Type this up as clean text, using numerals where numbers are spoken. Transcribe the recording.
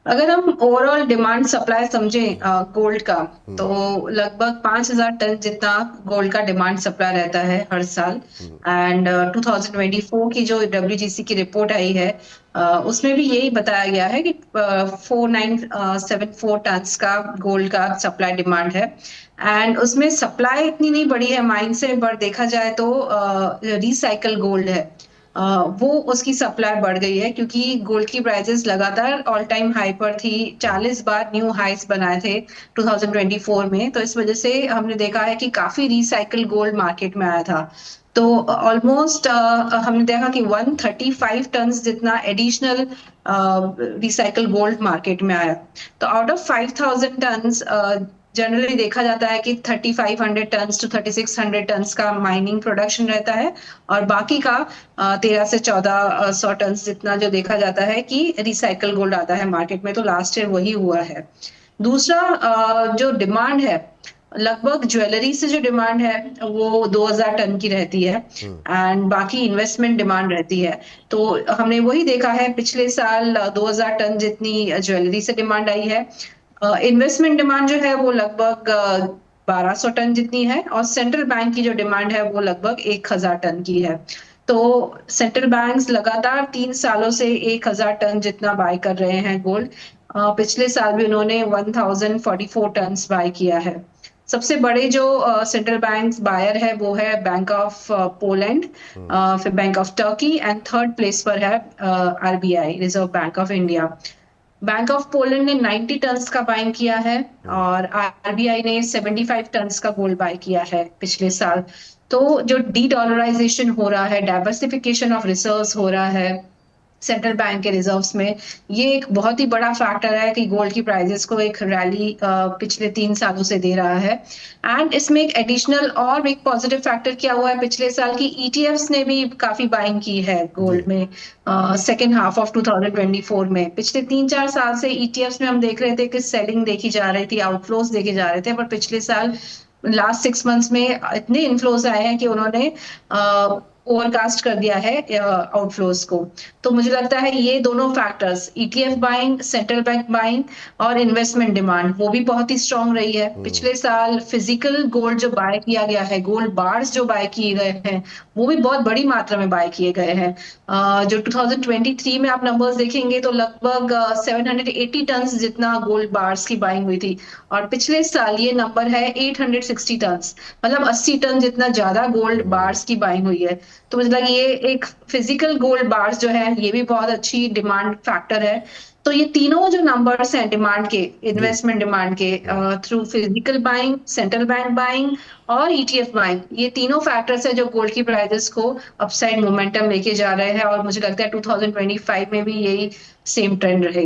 अगर हम overall demand supply समझें हुँ, गोल्ड का, तो हुँ, लगभग 5,000 टन जितना गोल्ड का डिमांड सप्लाई रहता है हर साल। हुँ, एंड 2024 की जो डब्ल्यूजीसी की रिपोर्ट आई है, उसमें भी यही बताया गया है कि 4974 टन्स का गोल्ड का सप्लाई डिमांड है। एंड उसमें सप्लाई इतनी नहीं बढ़ी है माइन से, पर देखा जाए तो रिसाइकल गोल्ड है, अ, वो उसकी सप्लाई बढ़ गई है, क्योंकि गोल्ड की प्राइसेस लगातार ऑल टाइम हाई पर थी। हुँ, 40 बार न्यू हाईस बनाए थे 2024 में, तो इस वजह से हमने देखा है कि काफी रिसाइकल गोल्ड मार्केट में आया था। तो ऑलमोस्ट हमने देखा कि 135 टन जितना एडिशनल रिसाइकल गोल्ड मार्केट में आया। तो आउट ऑफ 5,000 टन जनरली देखा जाता है कि 3,500 टन टू 3,600 टन का माइनिंग प्रोडक्शन रहता है, और बाकी का 13 से 1400 टन जितना जो देखा जाता है कि रिसाइकल गोल्ड आता है मार्केट में। तो लास्ट ईयर वही हुआ है। दूसरा जो डिमांड है, लगभग ज्वेलरी से जो डिमांड है वो 2,000 टन की रहती है, हुँ, एंड बाकी इन्वेस्टमेंट डिमांड रहती है। तो हमने वही देखा है, पिछले साल 2,000 टन जितनी ज्वेलरी से डिमांड आई है। इन्वेस्टमेंट डिमांड जो है वो लगभग 1,200 टन जितनी है, और सेंट्रल बैंक की जो डिमांड है वो लगभग 1,000 टन की है। तो सेंट्रल बैंक्स लगातार 3 सालों से 1,000 टन जितना बाय कर रहे हैं गोल्ड। पिछले साल भी उन्होंने 1,044 टन बाय किया है। सबसे बड़े जो सेंट्रल बैंक बायर है वो है बैंक ऑफ पोलैंड, हुँ, फिर bank of Turkey, and third place पर है RBI, reserve bank of India. Bank of Poland ने 90 टन्स का बाइंग किया है, हुँ, और आरबीआई ने 75 टन्स का गोल्ड बाय किया है पिछले साल। तो जो डी डॉलराइजेशन हो रहा है, डाइवर्सिफिकेशन ऑफ रिजर्व्स हो रहा है सेंट्रल बैंक के रिजर्व्स में, ये एक बहुत ही बड़ा फैक्टर है कि गोल्ड की प्राइसेस को एक रैली पिछले 3 सालों से दे रहा है। एंड इसमें एक एडिशनल और एक पॉजिटिव फैक्टर क्या हुआ है, पिछले साल की ईटीएफ्स ने भी काफी बाइंग की है जी, गोल्ड में। सेकेंड हाफ ऑफ 2024 में, पिछले 3-4 साल से ईटीएफ्स में हम देख रहे थे कि सेलिंग देखी जा रही थी, आउटफ्लोज देखे जा रहे थे, पर पिछले साल लास्ट 6 मंथ्स में इतने इनफ्लोज आए हैं कि उन्होंने ओवरकास्ट कर दिया है आउटफ्लोज को। तो मुझे लगता है ये दोनों factors, ETF buying, central bank buying, और इन्वेस्टमेंट डिमांड, वो भी बहुत ही स्ट्रांग रही है। हुँ, पिछले साल फिजिकल गोल्ड जो बाय किया गया है, गोल्ड बार्स जो बाय किए गए हैं, वो भी बहुत बड़ी मात्रा में बाय किए गए हैं। जो 2023 में आप नंबर्स देखेंगे तो लगभग 780 टन जितना गोल्ड बार्स की बाइंग हुई थी, और पिछले साल ये नंबर है 860 टन, मतलब 80 टन जितना ज्यादा गोल्ड हुँ, बार्स की बाइंग हुई है। तो मुझे लगा ये एक फिजिकल गोल्ड बार्स जो है ये भी बहुत अच्छी डिमांड फैक्टर है। तो ये तीनों जो नंबर्स हैं डिमांड के, जी, इन्वेस्टमेंट डिमांड के, hmm, through physical buying, central bank buying, और ईटीएफ बाइंग, ये तीनों फैक्टर्स है जो गोल्ड की प्राइसेस को अपसाइड मोमेंटम लेके जा रहे हैं, और मुझे लगता है 2025 में भी यही सेम ट्रेंड रहेगा।